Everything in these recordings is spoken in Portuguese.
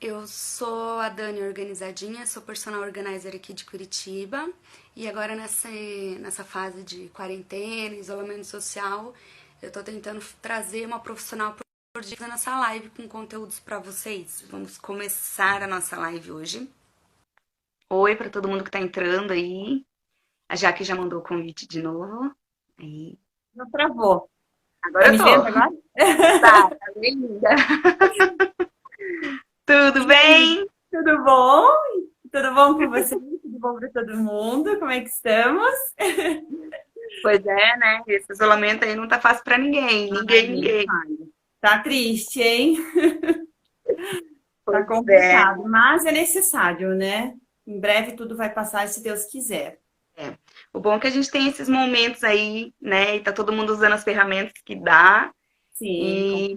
Eu sou a Dani Organizadinha, sou personal organizer aqui de Curitiba e agora nessa fase de quarentena, isolamento social, eu tô tentando trazer uma profissional por dia nessa live com conteúdos para vocês. Vamos começar a nossa live hoje. Oi para todo mundo que tá entrando aí. A Jaque já mandou o convite de novo. Aí. Não travou. Tá Agora eu me vendo tô. agora? Tá bem linda. Tudo E aí, bem? tudo bom? Tudo bom com você? Tudo bom para todo mundo? Como é que estamos? Pois é, né? Esse isolamento aí não tá fácil pra ninguém. Ai, Ninguém, nem ninguém. fale. Tá triste, hein? Tá Pois é, complicado, mas é necessário, né? Em breve tudo vai passar, se Deus quiser. é. O bom é que a gente tem esses momentos aí, né? E tá todo mundo usando as ferramentas que dá Sim,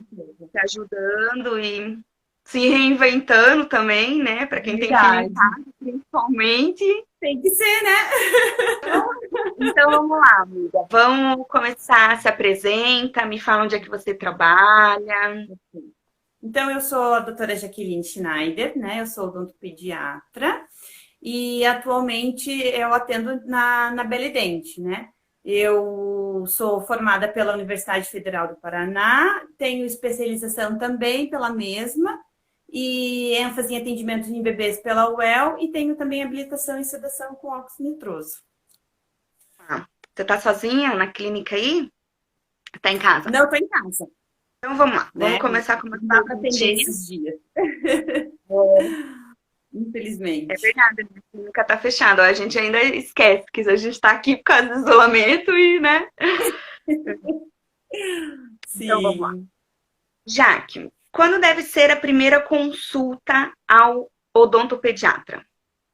com e certeza. se ajudando e se reinventando também, né? Pra quem tem filho em Verdade. casa, principalmente. Tem que ser, né? Então vamos lá, amiga. Vamos começar. Se apresenta, me fala onde é que você trabalha. Então, eu sou a doutora Jaqueline Schneider, né? Eu sou odontopediatra. E atualmente eu atendo na Belidente, né? Eu sou formada pela Universidade Federal do Paraná, tenho especialização também pela mesma, e ênfase em atendimento em bebês pela UEL, e tenho também habilitação em sedação com óxido nitroso. Ah, você tá sozinha na clínica aí? Tá em casa? Não estou em casa, Então vamos lá. Vamos né? começar com uma Não dá para atender perguntinha. esses dias, É infelizmente. verdade, a clínica tá fechada. A gente ainda esquece que a gente tá aqui por causa do isolamento e, né? Então vamos lá. Sim. Jaque, quando deve ser a primeira consulta ao odontopediatra?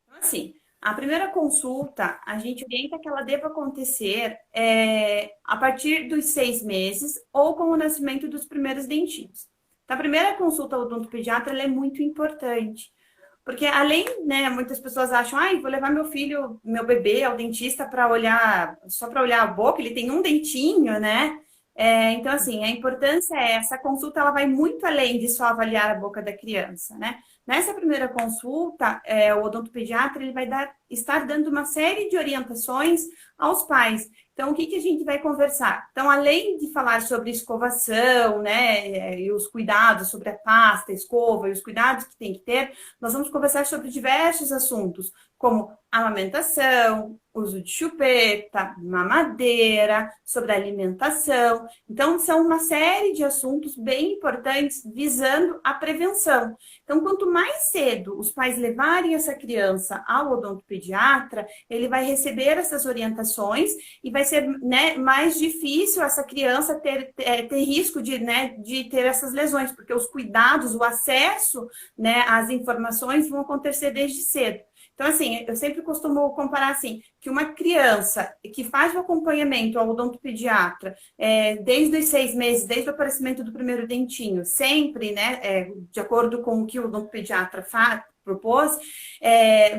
Então, assim, a primeira consulta, a gente orienta que ela deva acontecer a partir dos 6 meses ou com o nascimento dos primeiros dentinhos. Então, a primeira consulta ao odontopediatra ela é muito importante, porque além, né, muitas pessoas acham, ai, vou levar meu filho, meu bebê ao dentista para olhar, só para olhar a boca, ele tem um dentinho, né? Então, assim, a importância é essa consulta, ela vai muito além de só avaliar a boca da criança, né? Nessa primeira consulta, o odontopediatra ele vai estar dando uma série de orientações aos pais. Então, o que a gente vai conversar? Então, além de falar sobre escovação, né, e os cuidados sobre a pasta, a escova e os cuidados que tem que ter, nós vamos conversar sobre diversos assuntos, como amamentação, uso de chupeta, mamadeira, sobre alimentação. Então, são uma série de assuntos bem importantes visando a prevenção. Então, quanto mais cedo os pais levarem essa criança ao odontopediatra, ele vai receber essas orientações e vai ser, né, mais difícil essa criança ter risco de, né, de ter essas lesões, porque os cuidados, o acesso, né, às informações vão acontecer desde cedo. Então, assim, eu sempre costumo comparar assim, que uma criança que faz o acompanhamento ao odontopediatra desde os 6 meses, desde o aparecimento do primeiro dentinho, sempre, né, de acordo com o que o odontopediatra propôs,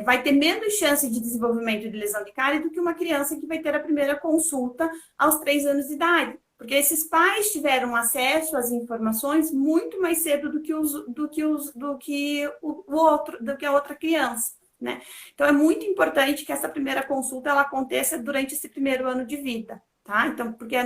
vai ter menos chance de desenvolvimento de lesão de cárie do que uma criança que vai ter a primeira consulta aos 3 anos de idade. Porque esses pais tiveram acesso às informações muito mais cedo do que a outra criança. Né? Então, é muito importante que essa primeira consulta ela aconteça durante esse primeiro ano de vida. Tá? Então, porque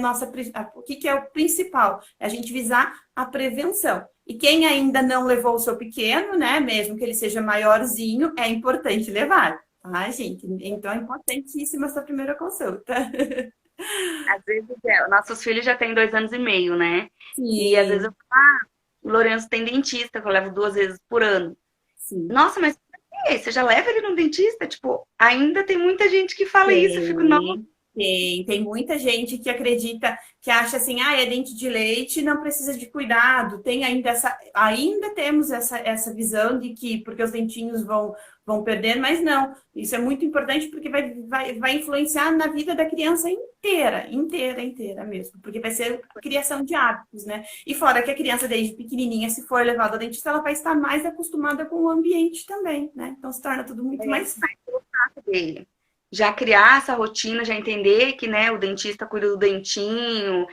o que é o principal? É a gente visar a prevenção. E quem ainda não levou o seu pequeno, né, mesmo que ele seja maiorzinho, é importante levar, tá, gente? Então, é importantíssima essa primeira consulta. Às vezes, nossos filhos já têm 2 anos e meio, né? E às vezes eu Sim, falo, o Lourenço tem dentista, que eu levo 2 vezes por ano. sim. Nossa, mas por quê? Você já leva ele no dentista? Tipo, ainda tem muita gente que fala isso. Eu fico, nossa, Tem muita gente que acredita, que acha assim, ah, é dente de leite, não precisa de cuidado. Tem ainda temos essa visão de que porque os dentinhos vão perder, mas não. Isso é muito importante porque vai influenciar na vida da criança inteira, inteira, inteira mesmo, porque vai ser criação de hábitos, né? E fora que a criança desde pequenininha, se for levada ao dentista, ela vai estar mais acostumada com o ambiente também, né? Então se torna tudo muito é mais fácil. dele. Já criar essa rotina, já entender que, né, o dentista cuida do dentinho,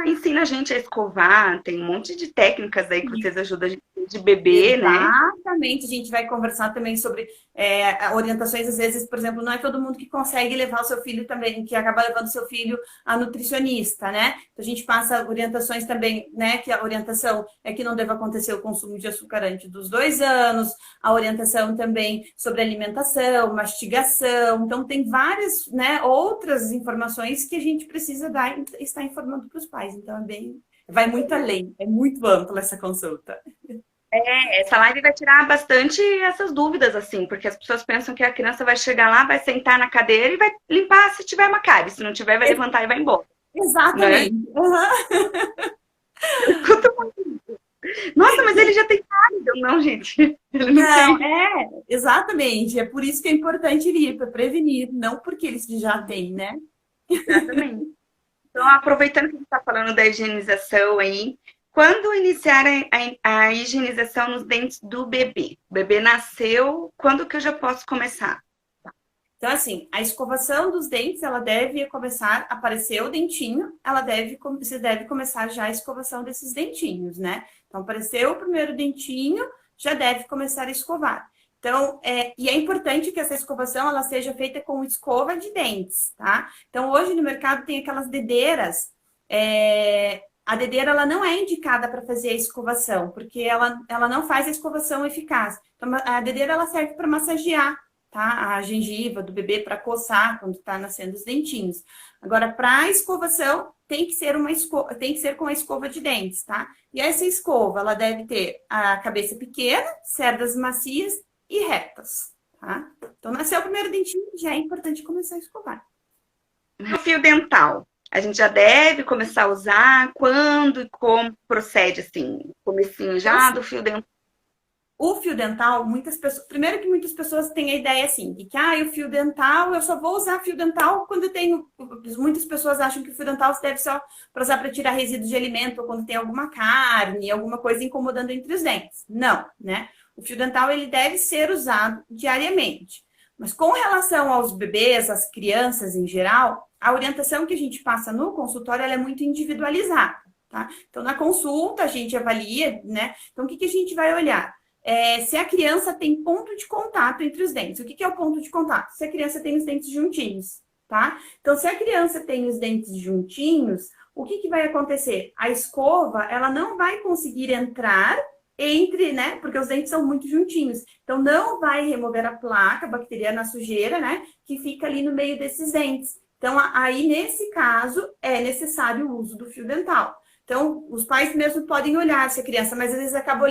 ensina a gente a escovar, tem um monte de técnicas aí que vocês ajudam a gente de bebê, né? Exatamente, a gente vai conversar também sobre orientações, às vezes, por exemplo, não é todo mundo que consegue levar o seu filho também, que acaba levando o seu filho a nutricionista, né? Então, a gente passa orientações também, né? Que a orientação é que não deva acontecer o consumo de açúcar antes dos 2 anos, a orientação também sobre alimentação, mastigação, então tem várias, né, outras informações que a gente precisa dar e estar informando para os pais, então vai muito além, é muito ampla essa consulta. Essa live vai tirar bastante essas dúvidas, assim, porque as pessoas pensam que a criança vai chegar lá, vai sentar na cadeira e vai limpar se tiver uma cárie, se não tiver, vai levantar e vai embora. Né? Exatamente. Eu escuto muito. Nossa, mas ele já tem cárie. Não, gente. Ele não tem. Exatamente. É por isso que é importante ir para prevenir, não porque eles já têm, né? Exatamente. Então, aproveitando que a gente está falando da higienização aí, quando iniciar a higienização nos dentes do bebê? O bebê nasceu, quando que eu já posso começar? Então, assim, a escovação dos dentes, ela deve começar, apareceu o dentinho, você deve começar já a escovação desses dentinhos, né? Então, apareceu o primeiro dentinho, já deve começar a escovar. Então, e é importante que essa escovação, ela seja feita com escova de dentes, tá? Então, hoje no mercado tem aquelas dedeiras, a dedeira, ela não é indicada para fazer a escovação, porque ela não faz a escovação eficaz. Então, a dedeira, ela serve para massagear, tá? A gengiva do bebê para coçar quando está nascendo os dentinhos. Agora, para a escovação, tem que ser com a escova de dentes, tá? E essa escova, ela deve ter a cabeça pequena, cerdas macias e retas, tá? Então, nasceu o primeiro dentinho, já é importante começar a escovar. O fio dental, a gente já deve começar a usar? Quando e como procede, assim? Comecinho já do fio dental? O fio dental, primeiro que muitas pessoas têm a ideia assim, de que o fio dental, eu só vou usar fio dental quando eu tenho. Muitas pessoas acham que o fio dental se deve só para usar para tirar resíduos de alimento, ou quando tem alguma carne, alguma coisa incomodando entre os dentes. Não, né? O fio dental, ele deve ser usado diariamente. Mas com relação aos bebês, às crianças em geral, a orientação que a gente passa no consultório, ela é muito individualizada, tá? Então, na consulta, a gente avalia, né? Então, o que a gente vai olhar? Se a criança tem ponto de contato entre os dentes. O que é o ponto de contato? Se a criança tem os dentes juntinhos, tá? Então, se a criança tem os dentes juntinhos, o que vai acontecer? A escova, ela não vai conseguir entrar entre, né? Porque os dentes são muito juntinhos. Então, não vai remover a placa bacteriana, a sujeira, né? Que fica ali no meio desses dentes. Então, aí, nesse caso, é necessário o uso do fio dental. Então, os pais mesmo podem olhar se a criança, mas às vezes acaba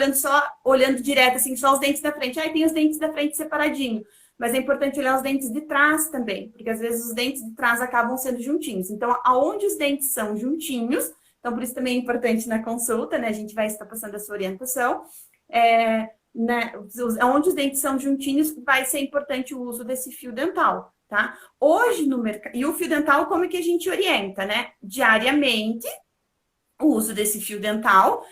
olhando direto, assim, só os dentes da frente. Tem os dentes da frente separadinho. Mas é importante olhar os dentes de trás também, porque às vezes os dentes de trás acabam sendo juntinhos. Então, aonde os dentes são juntinhos, então por isso também é importante na consulta, né? A gente vai estar passando essa orientação. Né? Onde os dentes são juntinhos, vai ser importante o uso desse fio dental, tá? Hoje no mercado. E o fio dental, como é que a gente orienta, né? Diariamente. O uso desse fio dental,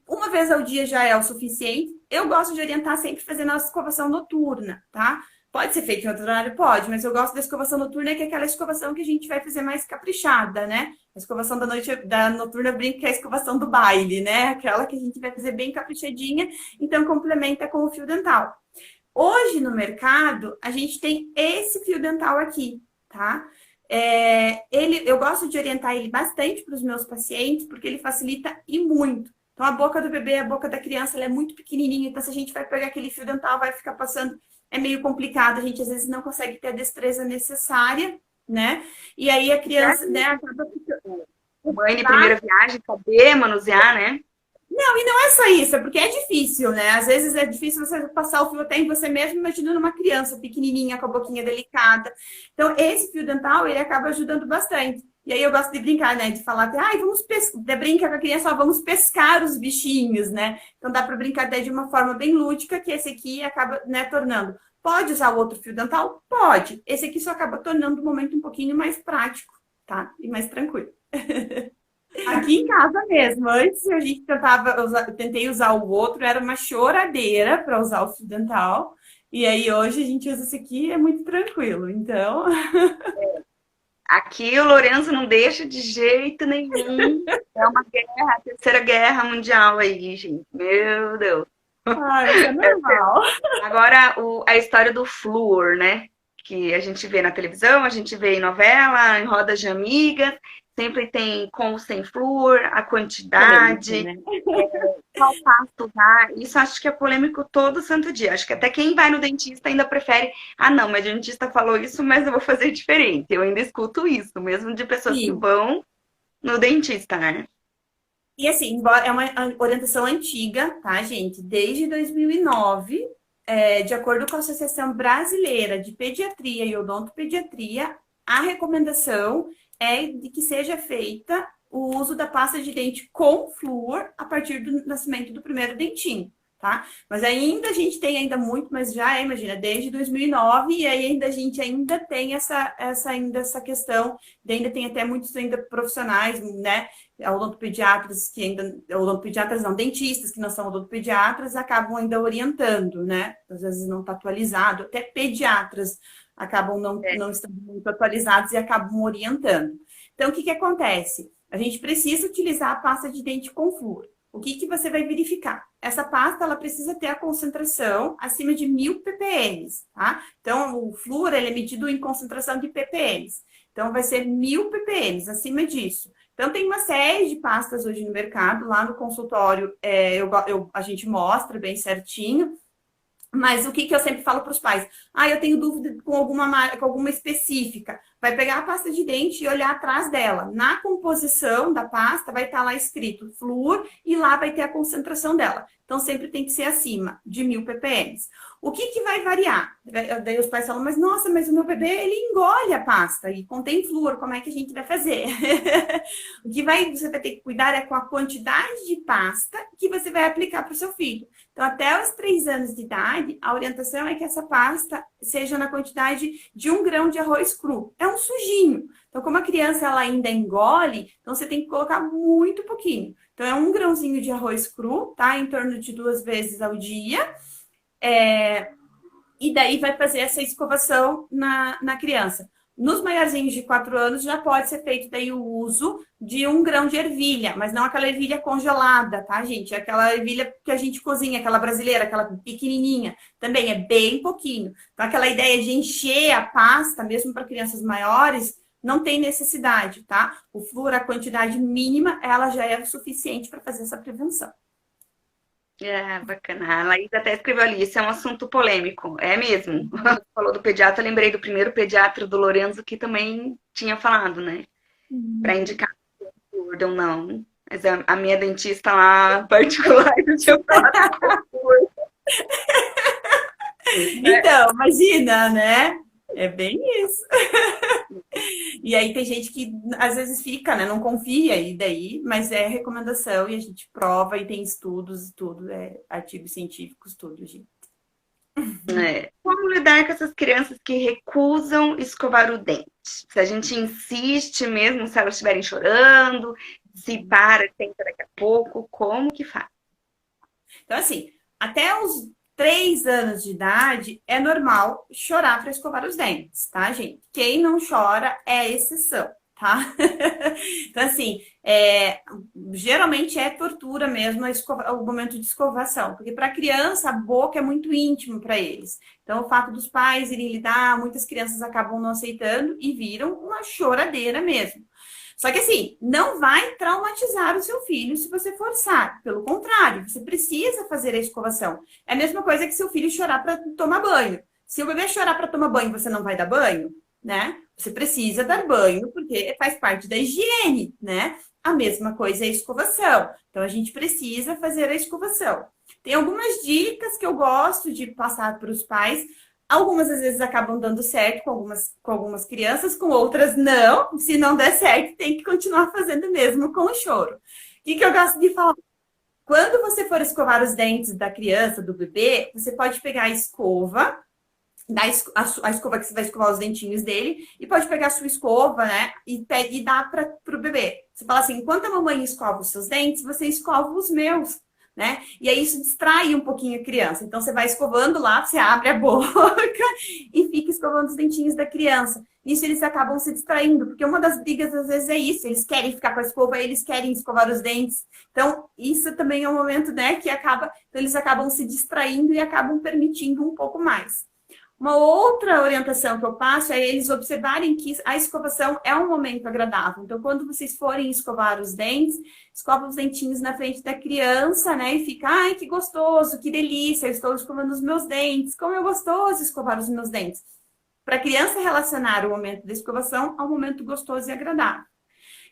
uma vez ao dia já é o suficiente. Eu gosto de orientar sempre fazendo a escovação noturna, tá? Pode ser feito em outro horário? Pode, mas eu gosto da escovação noturna, que é aquela escovação que a gente vai fazer mais caprichada, né? A escovação da noturna brinca que é a escovação do baile, né? Aquela que a gente vai fazer bem caprichadinha, então complementa com o fio dental. Hoje no mercado, a gente tem esse fio dental aqui, tá? Eu gosto de orientar ele bastante para os meus pacientes, porque ele facilita e muito. Então, a boca do bebê, a boca da criança, ela é muito pequenininha, então se a gente vai pegar aquele fio dental, vai ficar passando, é meio complicado, a gente às vezes não consegue ter a destreza necessária, né? E aí a criança, né, acaba ficando... Mãe de primeira viagem, saber manusear, né? Não, e não é só isso, é porque é difícil, né? Às vezes é difícil você passar o fio até em você mesmo, imaginando uma criança pequenininha, com a boquinha delicada. Então, esse fio dental, ele acaba ajudando bastante. E aí eu gosto de brincar, né? De falar até, vamos brincar com a criança, vamos pescar os bichinhos, né? Então, dá para brincar até de uma forma bem lúdica, que esse aqui acaba, né, tornando. Pode usar o outro fio dental? Pode. Esse aqui só acaba tornando o momento um pouquinho mais prático, tá? E mais tranquilo. Aqui em casa mesmo, antes a gente tentei usar o outro, era uma choradeira para usar o fio dental. E aí hoje a gente usa esse aqui, é muito tranquilo. Então, Aqui o Lourenço não deixa de jeito nenhum. É uma guerra, a terceira guerra mundial aí, gente. Meu Deus. Ai, mas é normal. Agora, a história do flúor, né? Que a gente vê na televisão, a gente vê em novela, em rodas de amigas, sempre tem com ou sem flúor, a quantidade, Polêmica, né? qual passo usar. Isso acho que é polêmico todo santo dia. Acho que até quem vai no dentista ainda prefere, ah, não, mas o dentista falou isso, mas eu vou fazer diferente. Eu ainda escuto isso, mesmo de pessoas que Sim. vão no dentista, né? E assim, embora é uma orientação antiga, tá, gente? Desde 2009, de acordo com a Associação Brasileira de Pediatria e Odontopediatria, a recomendação é de que seja feita o uso da pasta de dente com flúor a partir do nascimento do primeiro dentinho, tá? Mas ainda a gente tem ainda muito, mas já imagina, desde 2009, e aí ainda a gente ainda tem essa questão, ainda tem até muitos ainda profissionais, né? Odontopediatras que ainda, odontopediatras não, dentistas que não são odontopediatras acabam ainda orientando, né? Às vezes não está atualizado, até pediatras acabam não estando muito atualizados e acabam orientando. Então, o que acontece? A gente precisa utilizar a pasta de dente com flúor. O que você vai verificar? Essa pasta, ela precisa ter a concentração acima de 1000 ppm, tá? Então, o flúor, ele é medido em concentração de ppm. Então, vai ser 1000 ppm, acima disso. Então, tem uma série de pastas hoje no mercado, lá no consultório a gente mostra bem certinho, mas o que eu sempre falo para os pais? Ah, eu tenho dúvida com alguma específica. Vai pegar a pasta de dente e olhar atrás dela. Na composição da pasta vai estar lá escrito flúor e lá vai ter a concentração dela. Então, sempre tem que ser acima de 1000 ppm. O que vai variar? Daí os pais falam, mas o meu bebê, ele engole a pasta e contém flúor, como é que a gente vai fazer? O que você vai ter que cuidar é com a quantidade de pasta que você vai aplicar para o seu filho. Então, até os 3 anos de idade, a orientação é que essa pasta seja na quantidade de 1 grão de arroz cru. É um sujinho. Então, como a criança ela ainda engole, então você tem que colocar muito pouquinho. Então, é 1 grãozinho de arroz cru, tá? Em torno de 2 vezes ao dia. E daí vai fazer essa escovação na criança. Nos maiorzinhos de 4 anos já pode ser feito daí o uso de 1 grão de ervilha, mas não aquela ervilha congelada, tá, gente? É aquela ervilha que a gente cozinha, aquela brasileira, aquela pequenininha. Também é bem pouquinho. Então, aquela ideia de encher a pasta, mesmo para crianças maiores, não tem necessidade, tá? O flúor, a quantidade mínima, ela já é o suficiente para fazer essa prevenção. É, bacana. A Laís até escreveu ali, isso é um assunto polêmico. É mesmo. Você falou do pediatra, eu lembrei do primeiro pediatra do Lorenzo que também tinha falado, né? Para indicar flúor ou não. Mas a minha dentista lá, particular, não tinha falado. Então, imagina, né? É bem isso. E aí tem gente que às vezes fica, né? Não confia, e daí, mas é recomendação e a gente prova e tem estudos e tudo, artigos científicos, tudo, gente. Como lidar com essas crianças que recusam escovar o dente? Se a gente insiste mesmo, se elas estiverem chorando, se para, tenta daqui a pouco, como que faz? Então, assim, até os 3 anos de idade é normal chorar para escovar os dentes, tá, gente? Quem não chora é exceção, tá? Então, assim, geralmente é tortura mesmo o momento de escovação, porque para a criança a boca é muito íntimo para eles. Então, o fato dos pais irem lidar, muitas crianças acabam não aceitando e viram uma choradeira mesmo. Só que assim, não vai traumatizar o seu filho se você forçar. Pelo contrário, você precisa fazer a escovação. É a mesma coisa que seu filho chorar para tomar banho. Se o bebê chorar para tomar banho, você não vai dar banho, né? Você precisa dar banho porque faz parte da higiene, né? A mesma coisa é a escovação. Então, a gente precisa fazer a escovação. Tem algumas dicas que eu gosto de passar para os pais. Algumas, às vezes, acabam dando certo com algumas crianças, com outras não. Se não der certo, tem que continuar fazendo mesmo com o choro. O que eu gosto de falar? Quando você for escovar os dentes da criança, do bebê, você pode pegar a escova, a escova que você vai escovar os dentinhos dele, e pode pegar a sua escova, né? E dar para o bebê. Você fala assim, enquanto a mamãe escova os seus dentes, você escova os meus. né? E aí isso distrai um pouquinho a criança. Então você vai escovando lá, você abre a boca e fica escovando os dentinhos da criança. Isso eles acabam se distraindo, porque uma das brigas às vezes é isso, eles querem ficar com a escova, eles querem escovar os dentes. Então, isso também é um momento, né, que acaba, então eles acabam se distraindo e acabam permitindo um pouco mais. Uma outra orientação que eu passo é eles observarem que a escovação é um momento agradável. Então, quando vocês forem escovar os dentes, escova os dentinhos na frente da criança, né? E fica, ai, que gostoso, que delícia, eu estou escovando os meus dentes, como é gostoso escovar os meus dentes. Para a criança relacionar o momento da escovação ao momento gostoso e agradável.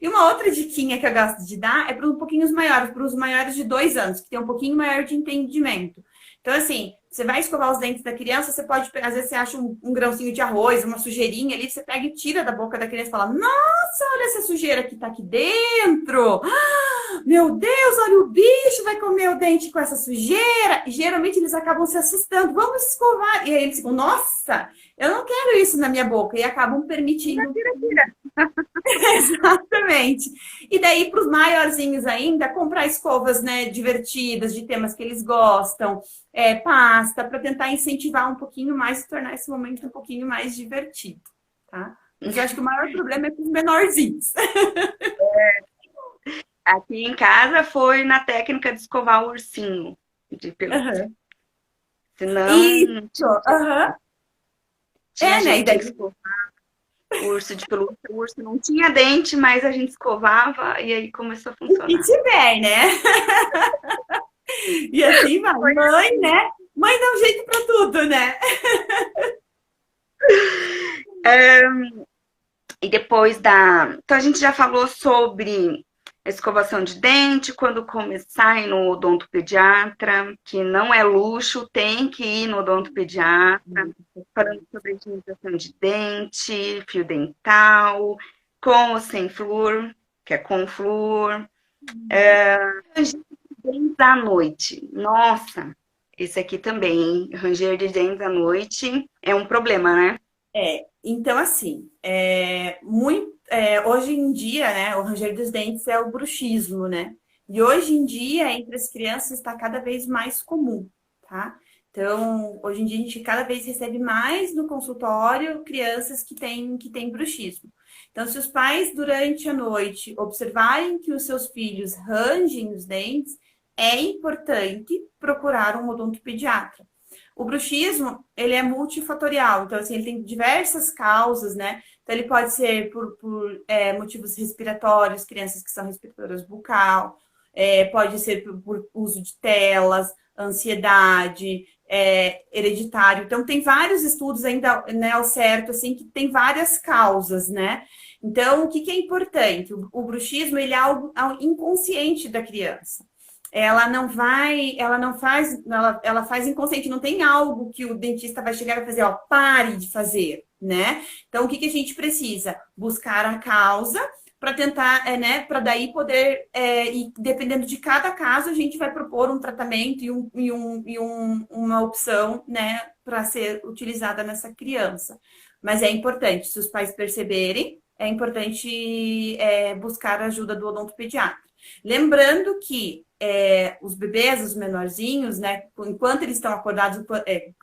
E uma outra diquinha que eu gosto de dar é para um pouquinho os maiores, para os maiores de 2 anos, que tem um pouquinho maior de entendimento. Então, assim, você vai escovar os dentes da criança, você pode, às vezes você acha um grãozinho de arroz, uma sujeirinha ali, você pega e tira da boca da criança e fala, nossa, olha essa sujeira que tá aqui dentro. Ah, meu Deus, olha o bicho, vai comer o dente com essa sujeira. E geralmente eles acabam se assustando, vamos escovar. E aí eles ficam, nossa, eu não quero isso na minha boca. E acabam permitindo. Tira. Exatamente. E daí, para os maiorzinhos ainda, comprar escovas, né, divertidas, de temas que eles gostam, pasta, para tentar incentivar um pouquinho mais e tornar esse momento um pouquinho mais divertido, tá? Mas eu acho que o maior problema é com os menorzinhos. Aqui em casa foi na técnica de escovar o ursinho de pelúcia. Uhum. Senão, Isso, uhum. tinha né? gente E daí... que escovava o urso de pelúcia. O urso não tinha dente, mas a gente escovava e aí começou a funcionar. E tiver, né? E assim vai. Mãe, né? Mãe dá um jeito para tudo, né? E depois Então, a gente já falou sobre a escovação de dente, quando começar a ir no odontopediatra, que não é luxo, tem que ir no odontopediatra. Falando sobre higienização de dente, fio dental, com ou sem flúor, que é com flúor. Dentes à noite. Nossa, esse aqui também, hein? Ranger de dentes à noite é um problema, né? Então assim, hoje em dia, né, o ranger dos dentes é o bruxismo, né? E hoje em dia, entre as crianças, está cada vez mais comum, tá? Então, hoje em dia, a gente cada vez recebe mais no consultório crianças que têm bruxismo. Então, se os pais, durante a noite, observarem que os seus filhos rangem os dentes, é importante procurar um odontopediatra. O bruxismo, ele é multifatorial, então, assim, ele tem diversas causas, né? Então, ele pode ser por motivos respiratórios, crianças que são respiradoras bucal, pode ser por uso de telas, ansiedade, hereditário. Então, tem vários estudos ainda, né, ao certo, assim, que tem várias causas, né? Então, o que é importante? O bruxismo, ele é algo inconsciente da criança. Ela faz inconsciente, não tem algo que o dentista vai chegar e fazer, ó, pare de fazer, né? Então, o que a gente precisa? Buscar a causa para tentar, né, para daí poder, e dependendo de cada caso, a gente vai propor um tratamento e uma opção, né, para ser utilizada nessa criança. Mas é importante, se os pais perceberem, é importante buscar a ajuda do odontopediatra. Lembrando que os bebês, os menorzinhos, né, enquanto eles estão acordados,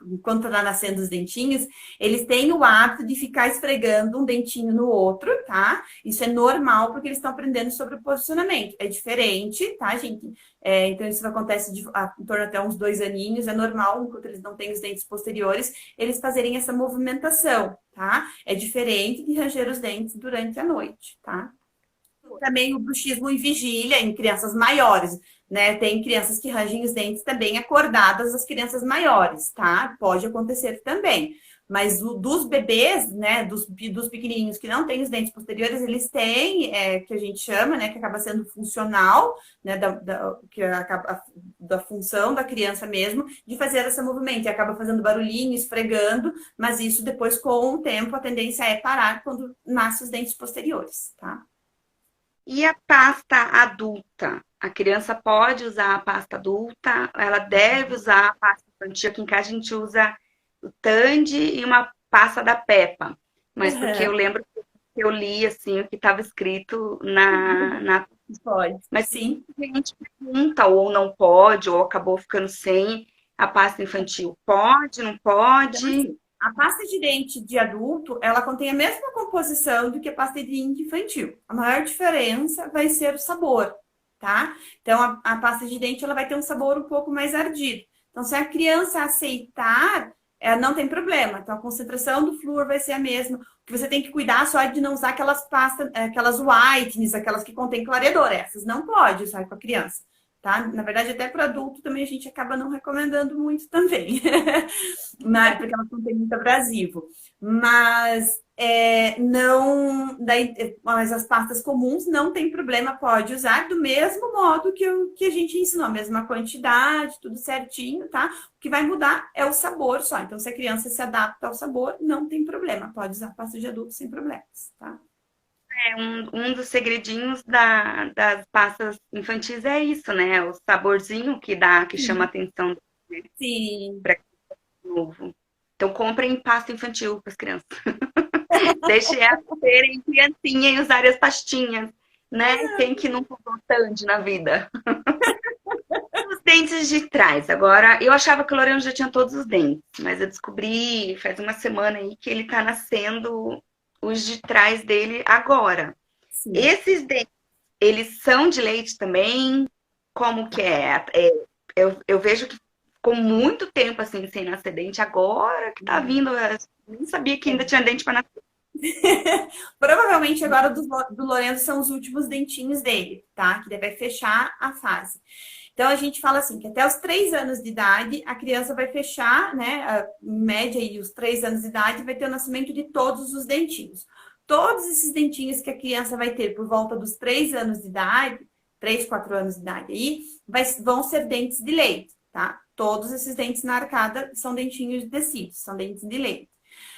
enquanto está nascendo os dentinhos, eles têm o hábito de ficar esfregando um dentinho no outro, tá? Isso é normal porque eles estão aprendendo sobre o posicionamento. É diferente, tá, gente? Então, isso acontece em torno até uns 2 aninhos, é normal, enquanto eles não têm os dentes posteriores, eles fazerem essa movimentação, tá? É diferente de ranger os dentes durante a noite, tá? Também o bruxismo em vigília em crianças maiores, né? Tem crianças que rangem os dentes também acordadas, as crianças maiores, tá? Pode acontecer também. Mas dos bebês, né, dos pequenininhos que não têm os dentes posteriores, eles têm, que a gente chama, né, que acaba sendo funcional, né, da função da criança mesmo, de fazer esse movimento. E acaba fazendo barulhinho, esfregando, mas isso depois, com o tempo, a tendência é parar quando nascem os dentes posteriores, tá? E a pasta adulta? A criança pode usar a pasta adulta? Ela deve usar a pasta infantil? Aqui em casa a gente usa o Tandy e uma pasta da Peppa. Mas porque eu lembro que eu li assim, o que estava escrito na Pode, Mas sim. a gente pergunta ou não pode, ou acabou ficando sem a pasta infantil. Pode, não Então, pode? assim, a pasta de dente de adulto, ela contém a mesma composição do que a pasta de dente infantil. A maior diferença vai ser o sabor, tá? Então, a pasta de dente, ela vai ter um sabor um pouco mais ardido. Então, se a criança aceitar, não tem problema. Então, a concentração do flúor vai ser a mesma. O que você tem que cuidar só é de não usar aquelas pastas, aquelas whitenings, aquelas que contêm clareador. Essas não pode usar com a criança. Tá? Na verdade, até para adulto também a gente acaba não recomendando muito também, porque elas não têm muito abrasivo. Mas não, mas as pastas comuns não tem problema, pode usar do mesmo modo que a gente ensinou, a mesma quantidade, tudo certinho, tá? O que vai mudar é o sabor só. Então, se a criança se adapta ao sabor, não tem problema, pode usar pasta de adulto sem problemas, tá? Um dos segredinhos das pastas infantis é isso, né? O saborzinho que dá, que chama a atenção Sim. para novo. Então comprem pasta infantil para as crianças. Deixe elas serem criancinha e usarem as pastinhas, né? Quem que não comprou tanto na vida? Os dentes de trás. Agora, eu achava que o Loreno já tinha todos os dentes, mas eu descobri faz uma semana aí que ele tá nascendo os de trás dele agora. Sim. Esses dentes, eles são de leite também? Como que é? Eu vejo que ficou muito tempo assim sem nascer dente, agora que tá vindo. Eu nem sabia que ainda tinha dente para nascer. Provavelmente agora do Lorenzo são os últimos dentinhos dele, tá? Que deve fechar a fase. Então a gente fala assim que até os 3 anos de idade a criança vai fechar, né? Em média aí, os 3 anos de idade vai ter o nascimento de todos os dentinhos. Todos esses dentinhos que a criança vai ter por volta dos 3 anos de idade, 3, 4 anos de idade aí, vão ser dentes de leite, tá? Todos esses dentes na arcada são dentinhos de tecido, são dentes de leite.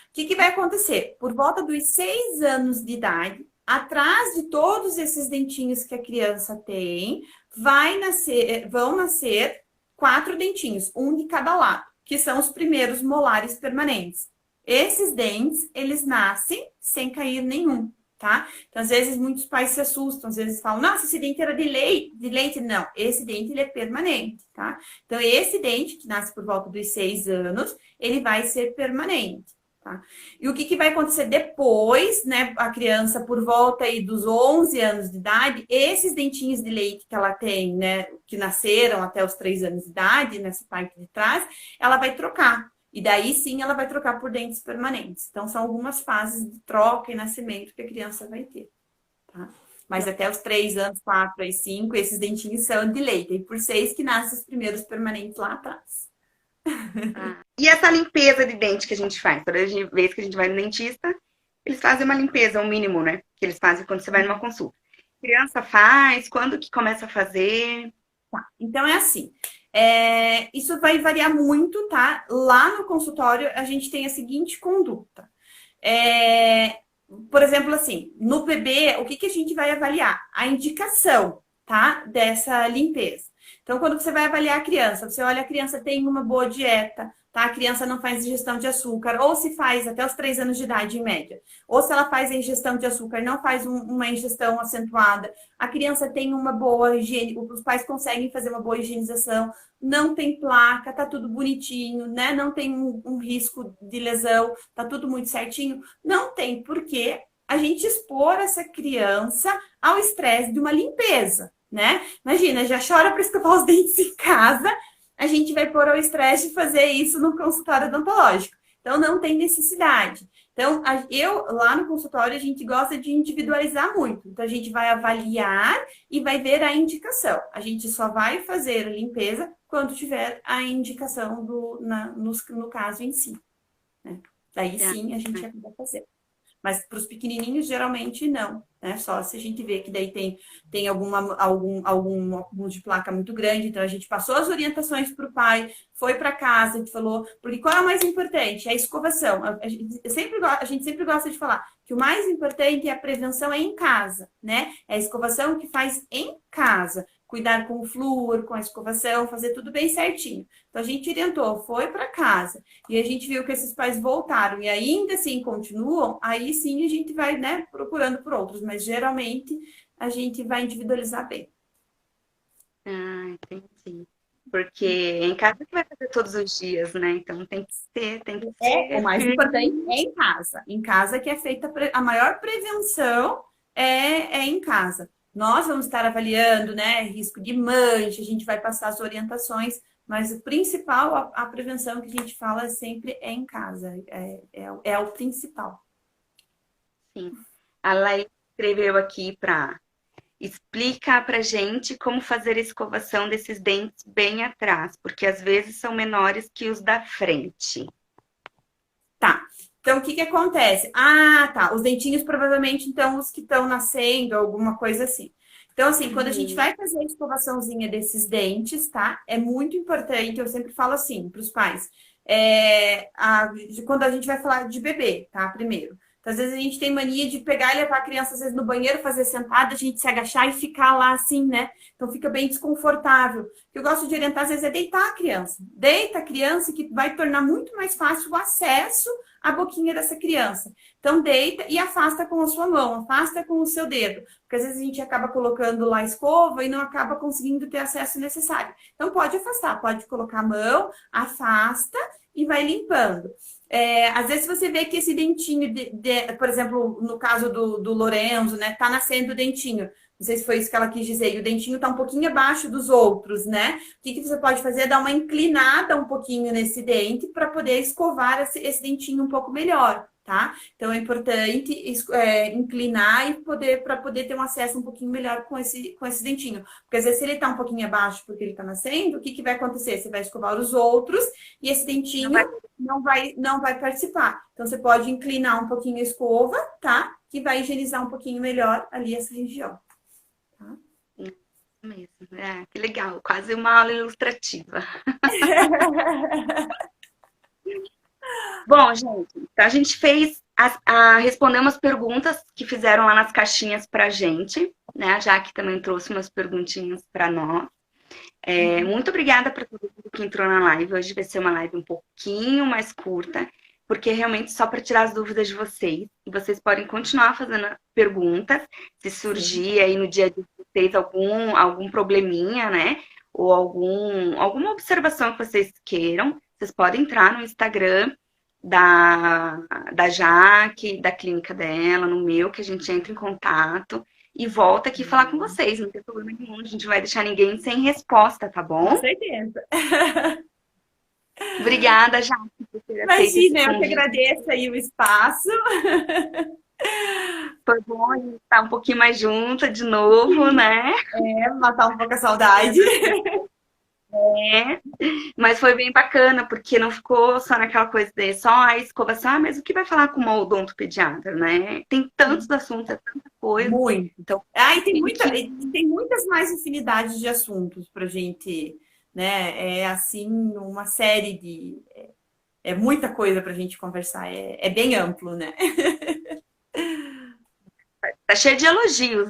O que vai acontecer? Por volta dos 6 anos de idade, atrás de todos esses dentinhos que a criança tem, vão nascer 4 dentinhos, um de cada lado, que são os primeiros molares permanentes. Esses dentes, eles nascem sem cair nenhum, tá? Então, às vezes, muitos pais se assustam, às vezes falam, nossa, esse dente era de leite. Não, esse dente, ele é permanente, tá? Então, esse dente, que nasce por volta dos 6 anos, ele vai ser permanente. Tá? E o que vai acontecer depois, né? A criança, por volta aí dos 11 anos de idade, esses dentinhos de leite que ela tem, né? Que nasceram até os 3 anos de idade, nessa parte de trás, ela vai trocar. E daí sim ela vai trocar por dentes permanentes. Então, são algumas fases de troca e nascimento que a criança vai ter. Tá? Mas até os 3 anos, 4 e 5, esses dentinhos são de leite. E por 6 que nascem os primeiros permanentes lá atrás. E essa limpeza de dente que a gente faz? Toda vez que a gente vai no dentista, eles fazem uma limpeza, um mínimo, né? Que eles fazem quando você vai numa consulta. Criança faz? Quando que começa a fazer? Tá, então é assim. Isso vai variar muito, tá? Lá no consultório, a gente tem a seguinte conduta. Por exemplo, assim, no bebê, o que a gente vai avaliar? A indicação, tá? Dessa limpeza. Então, quando você vai avaliar a criança, você olha, a criança tem uma boa dieta, tá? A criança não faz ingestão de açúcar, ou se faz até os 3 anos de idade, em média. Ou se ela faz a ingestão de açúcar, não faz uma ingestão acentuada. A criança tem uma boa higiene, os pais conseguem fazer uma boa higienização, não tem placa, tá tudo bonitinho, né? Não tem um risco de lesão, tá tudo muito certinho. Não tem porquê a gente expor essa criança ao estresse de uma limpeza, né? Imagina, já chora para escovar os dentes em casa, a gente vai pôr ao estresse de fazer isso no consultório odontológico. Então, não tem necessidade. Então, lá no consultório, a gente gosta de individualizar muito. Então, a gente vai avaliar e vai ver a indicação. A gente só vai fazer a limpeza quando tiver a indicação no caso em si. Né? Daí sim, a gente acaba fazendo. Mas para os pequenininhos, geralmente não, né? Só se a gente vê que daí tem algum acúmulo de placa muito grande. Então, a gente passou as orientações para o pai, foi para casa, a gente falou, porque qual é o mais importante? É a escovação. A gente sempre gosta de falar que o mais importante é a prevenção em casa, né? É a escovação que faz em casa. Cuidar com o flúor, com a escovação, fazer tudo bem certinho. Então, a gente orientou, foi para casa. E a gente viu que esses pais voltaram e ainda assim continuam, aí sim a gente vai, né, procurando por outros. Mas, geralmente, a gente vai individualizar bem. Ah, entendi. Porque em casa você vai fazer todos os dias, né? Então tem que O ser mais importante firme. é em casa. Em casa que é feita a maior prevenção é em casa. Nós vamos estar avaliando, né, risco de mancha, a gente vai passar as orientações, mas o principal, a prevenção que a gente fala sempre é em casa. É o principal. Sim. A Laís escreveu aqui para explicar pra gente como fazer a escovação desses dentes bem atrás, porque às vezes são menores que os da frente. Tá. Então, o que que acontece? Ah, tá. Os dentinhos, provavelmente, então, os que estão nascendo, alguma coisa assim. Então, assim, quando a gente vai fazer a escovaçãozinha desses dentes, tá? É muito importante, eu sempre falo assim para os pais. Quando a gente vai falar de bebê, tá? Primeiro. Então, às vezes a gente tem mania de pegar e levar a criança, às vezes, no banheiro, fazer sentada, a gente se agachar e ficar lá assim, né? Então fica bem desconfortável. O que eu gosto de orientar, às vezes, é deitar a criança. Deita a criança, que vai tornar muito mais fácil o acesso à boquinha dessa criança. Então, deita e afasta com a sua mão, afasta com o seu dedo. Porque às vezes a gente acaba colocando lá a escova e não acaba conseguindo ter acesso necessário. Então, pode afastar, pode colocar a mão, afasta e vai limpando. Às vezes você vê que esse dentinho, por exemplo, no caso do Lorenzo, né, tá nascendo o dentinho. Não sei se foi isso que ela quis dizer. E o dentinho tá um pouquinho abaixo dos outros, né? O que você pode fazer é dar uma inclinada um pouquinho nesse dente para poder escovar esse dentinho um pouco melhor, tá? Então é importante inclinar e para poder ter um acesso um pouquinho melhor com esse dentinho. Porque às vezes se ele tá um pouquinho abaixo porque ele tá nascendo, o que vai acontecer? Você vai escovar os outros e esse dentinho não vai participar. Então você pode inclinar um pouquinho a escova, tá? Que vai higienizar um pouquinho melhor ali essa região. Mesmo. Que legal, quase uma aula ilustrativa. Bom, gente, então a gente fez, respondemos as perguntas que fizeram lá nas caixinhas pra gente, né? A Jaque também trouxe umas perguntinhas para nós. Muito obrigada para todo mundo que entrou na live. Hoje vai ser uma live um pouquinho mais curta, porque realmente só para tirar as dúvidas de vocês. E vocês podem continuar fazendo perguntas, se surgir aí no dia a dia de vocês algum probleminha, né? Ou alguma observação que vocês queiram, vocês podem entrar no Instagram da Jaque, da clínica dela, no meu, que a gente entra em contato e volta aqui falar com vocês. Não tem problema nenhum, a gente não vai deixar ninguém sem resposta, tá bom? Com certeza. Obrigada, Jaque, por ter aceito esse Imagina, eu que convite. agradeço aí o espaço. Foi bom a gente estar um pouquinho mais junta de novo, né? Matar um pouco a saudade. Mas foi bem bacana, porque não ficou só naquela coisa de só a escovação, mas o que vai falar com uma odontopediatra, né? Tem tantos assuntos, é tanta coisa. Muito. Então, E tem muitas mais infinidades de assuntos pra gente, né? É assim, uma série de. É muita coisa pra gente conversar. É bem amplo, né? tá cheio de elogios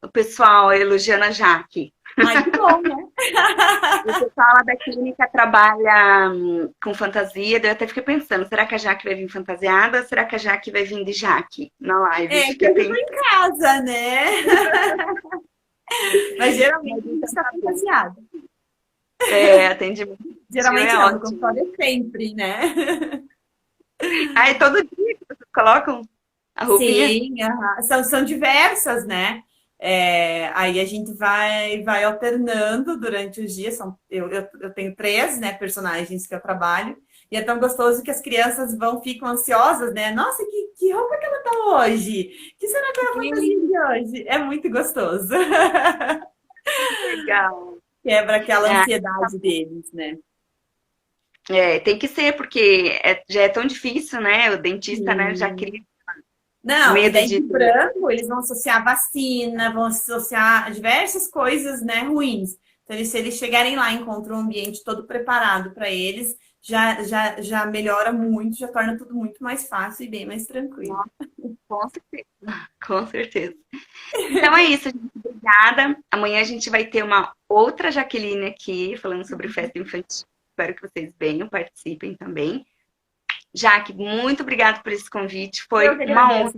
do pessoal elogiando a Jaque. Ai, que bom, né? O pessoal lá da clínica trabalha com fantasia, daí eu até fiquei pensando, será que a Jaque vai vir fantasiada ou será que a Jaque vai vir de Jaque na live? Que eu fico em casa, né? Mas geralmente a gente está fantasiada. Atendimento. Geralmente não, o consultório é sempre, né? Todo dia que vocês colocam a roupinha? Sim, são diversas, né? Aí a gente vai alternando durante os dias. Eu tenho 3, né, personagens que eu trabalho. E é tão gostoso que as crianças ficam ansiosas, né? Nossa, que roupa que ela tá hoje? Que será que é a fantasia de hoje? É muito gostoso. Legal. Quebra aquela ansiedade deles, né? Tem que ser, porque já é tão difícil, né? O dentista, né, já cria medo de branco, eles vão associar vacina, vão associar diversas coisas, né, ruins. Então, se eles chegarem lá e encontram um ambiente todo preparado para eles, já melhora muito, já torna tudo muito mais fácil e bem mais tranquilo. Com certeza, com certeza. Então é isso, gente. Obrigada. Amanhã a gente vai ter uma outra Jaqueline aqui, falando sobre festa infantil. Espero que vocês venham, participem também. Jaque, muito obrigada por esse convite. Foi uma honra.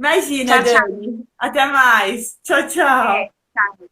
Imagina, Tchau, tchau. Dani. Até mais. Tchau, tchau. Tchau.